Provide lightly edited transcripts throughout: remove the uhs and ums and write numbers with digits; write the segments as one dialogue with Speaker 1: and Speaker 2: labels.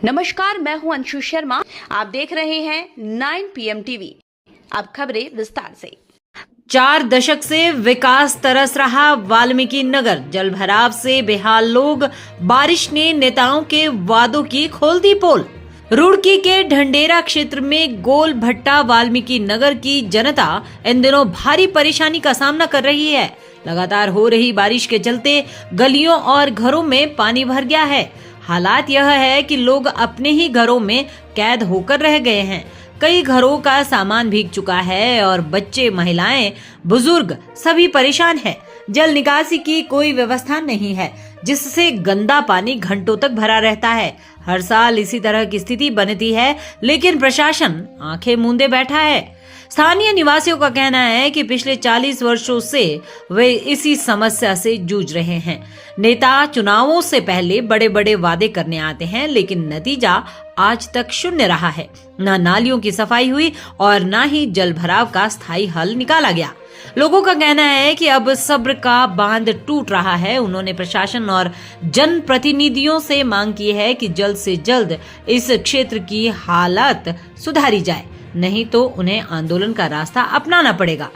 Speaker 1: नमस्कार, मैं हूं अंशु शर्मा। आप देख रहे हैं 9 PM टीवी। अब खबरें विस्तार से।
Speaker 2: 4 दशक से विकास तरस रहा वाल्मीकि नगर, जलभराव से बेहाल लोग, बारिश ने नेताओं के वादों की खोल दी पोल। रुड़की के ढंडेरा क्षेत्र में गोल भट्टा वाल्मीकि नगर की जनता इन दिनों भारी परेशानी का सामना कर रही है। लगातार हो रही बारिश के चलते गलियों और घरों में पानी भर गया है। हालात यह है कि लोग अपने ही घरों में कैद होकर रह गए हैं। कई घरों का सामान भीग चुका है और बच्चे, महिलाएं, बुजुर्ग सभी परेशान हैं। जल निकासी की कोई व्यवस्था नहीं है, जिससे गंदा पानी घंटों तक भरा रहता है। हर साल इसी तरह की स्थिति बनती है, लेकिन प्रशासन आंखें मूंदे बैठा है। स्थानीय निवासियों का कहना है कि पिछले 40 वर्षों से वे इसी समस्या से जूझ रहे हैं। नेता चुनावों से पहले बड़े बड़े वादे करने आते हैं, लेकिन नतीजा आज तक शून्य रहा है। न नालियों की सफाई हुई और न ही जल भराव का स्थायी हल निकाला गया। लोगों का कहना है कि अब सब्र का बांध टूट रहा है। उन्होंने प्रशासन और जन प्रतिनिधियों से मांग की है कि जल्द से जल्द इस क्षेत्र की हालत सुधारी जाए, नहीं तो उन्हें आंदोलन का रास्ता अपनाना पड़ेगा।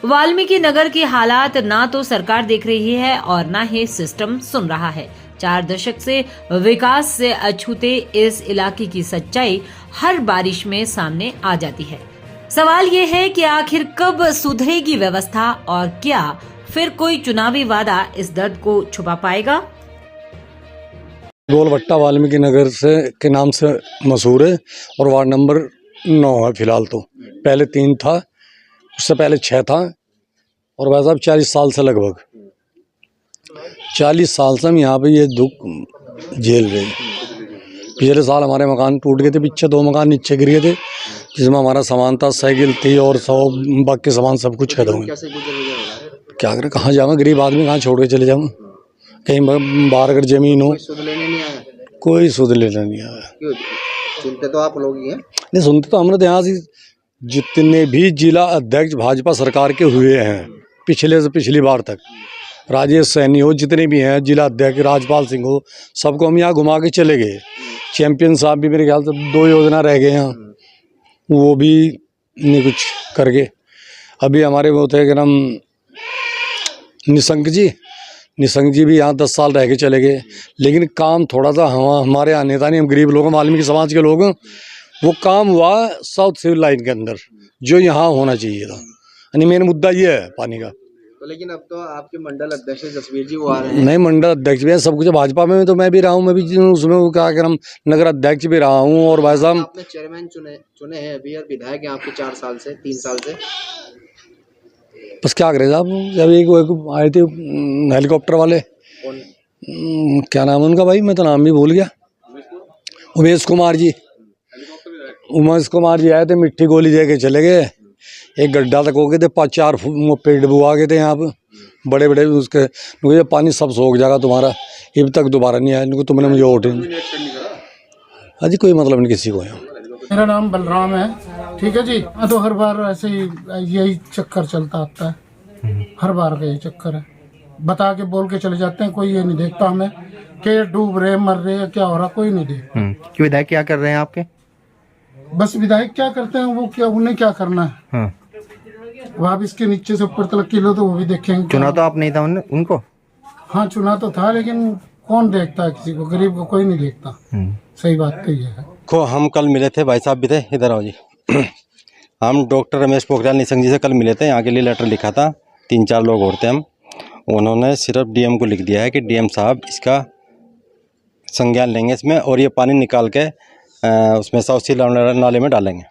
Speaker 2: वाल्मीकि नगर की हालात ना तो सरकार देख रही है और ना ही सिस्टम सुन रहा है। 4 दशक से विकास से अछूते इस इलाके की सच्चाई हर बारिश में सामने आ जाती है। सवाल ये है कि आखिर कब सुधरेगी व्यवस्था और क्या फिर कोई चुनावी वादा इस दर्द को छुपा पाएगा?
Speaker 3: गोल भट्टा वाल्मीकि नगर से के नाम से मशहूर है और वार्ड नंबर 9 है फिलहाल। तो पहले 3 था, उससे पहले 6 था। और वैसे अब 40 साल से लगभग 40 साल से हम यहाँ पे ये दुख झेल रहे हैं। पिछले साल हमारे मकान टूट गए थे, पीछे 2 मकान नीचे गिर गए थे, जिसमें हमारा सामान था, साइकिल थी और सब बाकी सामान सब कुछ खत्म हो गया। क्या करें, कहाँ जाऊँ, गरीब आदमी कहाँ छोड़ के चले जाऊँ। कहीं बाहर अगर जमीन हो, कोई सुध लेने नहीं आया।
Speaker 4: सुनते तो आप लोग ही हैं?
Speaker 3: नहीं सुनते तो हमने तो यहाँ से जितने भी जिला अध्यक्ष भाजपा सरकार के हुए हैं पिछले से पिछली बार तक, राजेश सैनी हो, जितने भी हैं जिला अध्यक्ष, राजपाल सिंह हो, सबको हम यहाँ घुमा के चले गए। चैंपियन साहब भी मेरे ख्याल से 2 योजना रह गए हैं, वो भी नहीं कुछ करके। अभी हमारे वो थे कि नाम निशंक जी भी यहाँ 10 साल रह के चले गए, लेकिन काम थोड़ा सा हमारे यहाँ नेता नहीं, हम गरीब लोग, वाल्मीकि समाज के लोग, वो काम हुआ साउथ सिविल लाइन के अंदर जो यहाँ होना चाहिए था। यानी मेन मुद्दा ये है पानी का।
Speaker 4: तो लेकिन अब तो आपके मंडल अध्यक्ष जसवीर जी वो आ रहे हैं।
Speaker 3: नहीं, मंडल अध्यक्ष भी है, सब कुछ भाजपा में तो मैं भी रहा हूँ, मैं भी उसमें वो क्या कर हम नगर अध्यक्ष भी रहा हूँ। और भाई साहब
Speaker 4: आपने चेयरमैन चुने हैं अभी, और विधायक हैं आपके 4 साल से 3 साल से।
Speaker 3: बस क्या करें साहब, जब एक आए थे हेलीकॉप्टर वाले, क्या नाम है उनका भाई, मैं तो नाम भी भूल गया, उमेश कुमार जी आए थे, मिट्टी गोली दे के चले गए। एक गड्ढा तक हो गए थे, 5-4 पेड़ डुबा गए थे यहाँ पे बड़े बड़े। उसके मुझे पानी सब सोख जाएगा तुम्हारा, अब तक दोबारा नहीं आया। इनको तुमने मुझे वोट अजी कोई मतलब नहीं किसी को।
Speaker 5: मेरा नाम बलराम है, ठीक है जी। तो हर बार ऐसे ही यही चक्कर चलता आता है, हर बार का यही चक्कर है। बता के बोल के चले जाते हैं, कोई ये नहीं देखता हमें कि डूब रहे, मर रहे, क्या हो रहा, कोई नहीं देखता।
Speaker 6: विधायक क्या कर रहे हैं आपके?
Speaker 5: बस विधायक क्या करते हैं, वो क्या, उन्हें क्या करना है। वहाँ इसके नीचे से ऊपर तक किलो तो वो भी देखेंगे।
Speaker 6: चुना तो आप नहीं था उनको?
Speaker 5: हाँ चुना तो था, लेकिन कौन देखता है किसी को, गरीब को कोई नहीं देखता। सही बात तो ये है।
Speaker 7: हम कल मिले थे, भाई साहब भी थे, इधर आओ जी। हम डॉक्टर रमेश पोखरियाल निशंक जी से कल मिले थे, यहाँ के लिए लेटर लिखा था, 3-4 लोग और थे हम। उन्होंने सिर्फ डीएम को लिख दिया है कि डीएम साहब इसका संज्ञान लेंगे इसमें, और ये पानी निकाल के उसमें साउथ सिविल नाले में डालेंगे,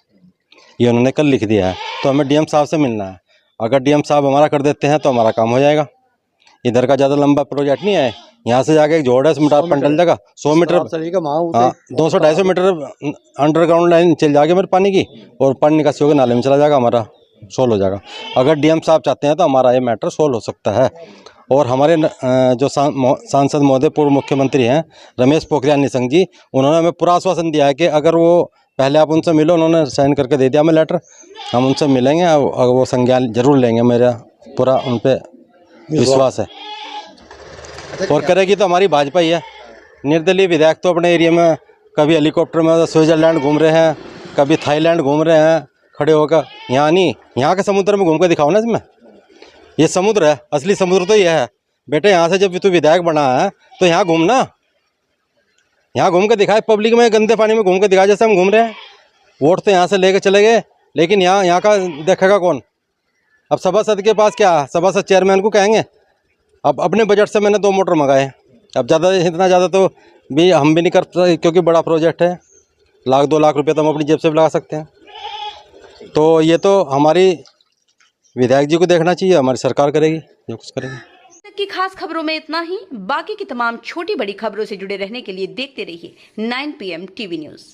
Speaker 7: ये उन्होंने कल लिख दिया है। तो हमें डीएम साहब से मिलना है। अगर डीएम साहब हमारा कर देते हैं तो हमारा काम हो जाएगा। इधर का ज़्यादा लंबा प्रोजेक्ट नहीं है, यहाँ से जाके एक जोड़ है पंडल जगह 100 मीटर, हाँ 200-250 मीटर अंडरग्राउंड लाइन चल जाएगी मेरे पानी की, और पानी निकासी होकर नाले में चला जाएगा, हमारा सोल्व हो जाएगा। अगर डीएम साहब चाहते हैं तो हमारा ये मैटर सोल्व हो सकता है। और हमारे जो सांसद महोदय पूर्व मुख्यमंत्री हैं रमेश पोखरियाल निशंक जी, उन्होंने हमें पूरा आश्वासन दिया है कि अगर वो पहले आप उनसे मिलो, उन्होंने साइन करके दे दिया हमें लेटर, हम उनसे मिलेंगे और वो संज्ञान जरूर लेंगे, मेरा पूरा उन पर विश्वास है। और करेगी तो हमारी भाजपा ही है। निर्दलीय विधायक तो अपने एरिया में कभी हेलीकॉप्टर में स्विट्जरलैंड घूम रहे हैं, कभी थाईलैंड घूम रहे हैं खड़े होकर। यहाँ नहीं, यहाँ के समुद्र में घूम कर दिखाओ ना इसमें। ये समुद्र है, असली समुद्र तो ये है बेटे। यहाँ से जब तू विधायक बना है तो यहाँ घूमना, यहाँ घूम कर दिखाए पब्लिक में, गंदे पानी में घूम कर दिखाए जैसे हम घूम रहे हैं। वोट तो यहाँ से लेके चले गए, लेकिन यहाँ का देखेगा कौन? अब सभासद के पास क्या, सभासद चेयरमैन को कहेंगे। अब अपने बजट से मैंने 2 मोटर मंगाए। अब ज़्यादा, इतना ज़्यादा तो भी हम भी नहीं कर सकते, क्योंकि बड़ा प्रोजेक्ट है। 1-2 लाख रुपए तो हम अपनी जेब से भी लगा सकते हैं। तो ये तो हमारी विधायक जी को देखना चाहिए, हमारी सरकार करेगी जो कुछ करेगी।
Speaker 1: तक की खास खबरों में इतना ही। बाकी की तमाम छोटी बड़ी खबरों से जुड़े रहने के लिए देखते रहिए 9 PM TV न्यूज़।